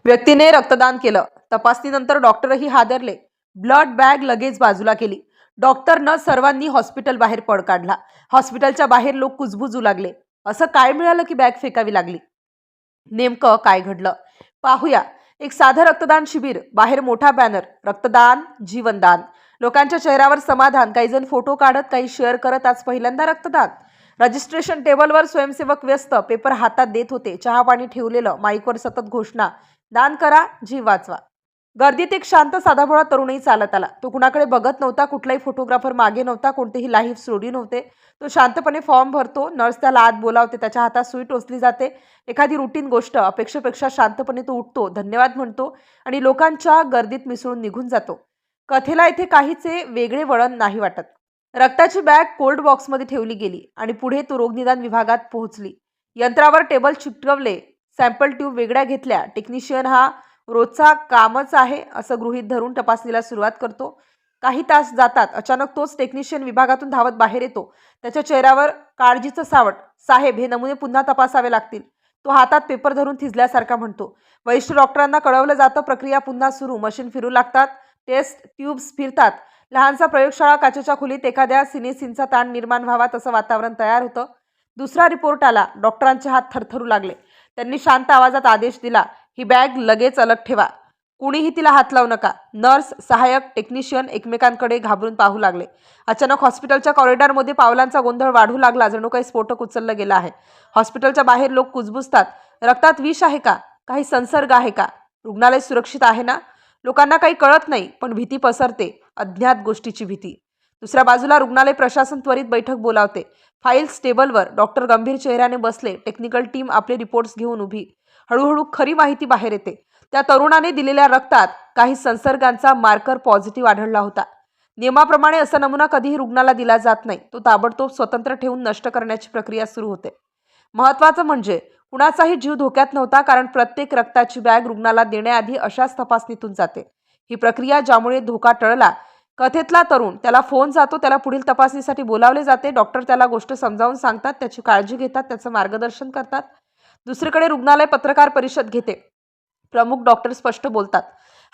व्यक्तीने रक्तदान केलं। तपासणीनंतर डॉक्टरही हादरले। ब्लड बॅग लगेच बाजूला केली। डॉक्टर न सर्वांनी हॉस्पिटल बाहेर पळ काढला। हॉस्पिटलच्या बाहेर लोक कुजबुजू लागले। असं काय मिळालं की बॅग फेकावी लागली? नेमकं काय घडलं पाहूया। एक साधं रक्तदान शिबिर, बाहेर मोठा बॅनर, रक्तदान जीवनदान। लोकांच्या चेहऱ्यावर समाधान, काही जण फोटो काढत, काही शेअर करत। आज पहिल्यांदा रक्तदान। रजिस्ट्रेशन टेबलवर स्वयंसेवक व्यस्त, पेपर हातात देत होते, चहा पाणी ठेवलेलं, माईकवर सतत घोषणा, दान करा जीव वाचवा। गर्दीत एक शांत साधाभोळा तरुणही चालत आला। तो कुणाकडे बघत नव्हता, कुठलाही फोटोग्राफर मागे नव्हता, कोणतेही लाईव्ह स्टोरी नव्हते। तो शांतपणे फॉर्म भरतो, नर्स त्याला आत बोलावते, त्याच्या हातात सुई टोचली जाते। एखादी रुटीन गोष्ट, अपेक्षेपेक्षा शांतपणे तो उठतो, धन्यवाद म्हणतो आणि लोकांच्या गर्दीत मिसळून निघून जातो। कथेला इथे काहीचे वेगळे वळण नाही वाटत। रक्ताची बॅग कोल्ड बॉक्समध्ये ठेवली गेली आणि पुढे तो रोगनिदान विभागात पोहोचली। यंत्रावर टेबल चिकटवले, सॅम्पल ट्यूब वेगळ्या घेतल्या। टेक्निशियन हा रोजचा कामच आहे असं गृहीत धरून तपासणीला सुरुवात करतो। काही तास जातात। अचानक तोच टेक्निशियन विभागातून धावत बाहेर येतो। त्याच्या चेहऱ्यावर काळजीचं सावट। साहेब, हे नमुने पुन्हा तपासावे लागतील। तो हातात पेपर धरून थिजल्यासारखा म्हणतो। वरिष्ठ डॉक्टरांना कळवलं जातं। प्रक्रिया पुन्हा सुरू। मशीन फिरू लागतात, टेस्ट ट्यूब्स फिरतात। लहानसा प्रयोगशाळा काचेच्या खोलीत एखाद्या सिनेसीनचा ताण निर्माण व्हावा तसं वातावरण तयार होतं। दुसरा रिपोर्ट आला। डॉक्टरांचे हात थरथरू लागले। त्यांनी शांत आवाजात आदेश दिला, ही बॅग लगेच अलग ठेवा। कुणीही तिला हात लावू नका। नर्स, सहाय्यक, टेक्निशियन एकमेकांकडे घाबरून पाहू लागले। अचानक हॉस्पिटलच्या कॉरिडॉरमध्ये पावलांचा गोंधळ वाढू लागला, जणू काही स्फोटक उचललं गेलं आहे। हॉस्पिटलच्या बाहेर लोक कुजबुजतात। रक्तात विष आहे का? काही संसर्ग आहे का? रुग्णालय सुरक्षित आहे ना? लोकांना काही कळत नाही, पण भीती पसरते, अज्ञात गोष्टीची भीती। दुसऱ्या बाजूला रुग्णालय प्रशासन त्वरित बैठक बोलावते। फाईल्स टेबलवर, डॉक्टर गंभीर चेहऱ्याने बसले, टेक्निकल टीम आपले रिपोर्ट्स घेऊन उभी। हळूहळू खरी माहिती बाहेर येते। त्या तरुणाने दिलेल्या रक्तात काही संसर्गांचा मार्कर पॉझिटिव्ह आढळला होता। नियमाप्रमाणे असा नमुना कधीही रुग्णाला दिला जात नाही। तो ताबडतोब स्वतंत्र ठेवून नष्ट करण्याची प्रक्रिया सुरू होते। महत्त्वाचं म्हणजे कुणाचाही जीव धोक्यात नव्हता, कारण प्रत्येक रक्ताची बॅग रुग्णाला देण्याआधी अशाच तपासणीतून जाते। ही प्रक्रिया ज्यामुळे धोका टळला। कथेतला तरुण, त्याला फोन जातो, त्याला पुढील तपासणीसाठी बोलावले जाते। डॉक्टर त्याला गोष्ट समजावून सांगतात, त्याची काळजी घेतात, त्याचं मार्गदर्शन करतात। दुसरीकडे रुग्णालय पत्रकार परिषद घेते। प्रमुख डॉक्टर स्पष्ट बोलतात।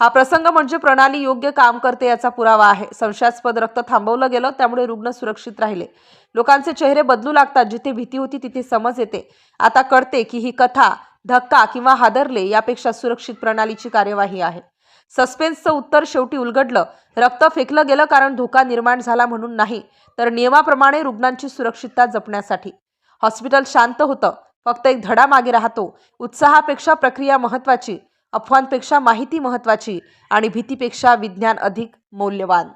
हा प्रसंग म्हणजे प्रणाली योग्य काम करते याचा पुरावा आहे। संशयास्पद रक्त थांबवलं गेलं, त्यामुळे रुग्ण सुरक्षित राहिले। लोकांचे चेहरे बदलू लागतात। जिथे भीती होती तिथे समज येते। आता कळते की ही कथा धक्का किंवा हादरले यापेक्षा सुरक्षित प्रणालीची कार्यवाही आहे। सस्पेन्सचं उत्तर शेवटी उलगडलं। रक्त फेकलं गेलं कारण धोका निर्माण झाला म्हणून नाही, तर नियमाप्रमाणे रुग्णांची सुरक्षितता जपण्यासाठी। हॉस्पिटल शांत होतं। फक्त एक धडा मागे राहतो, उत्साहापेक्षा प्रक्रिया महत्त्वाची, अफवांपेक्षा माहिती महत्त्वाची आणि भीतीपेक्षा विज्ञान अधिक मौल्यवान।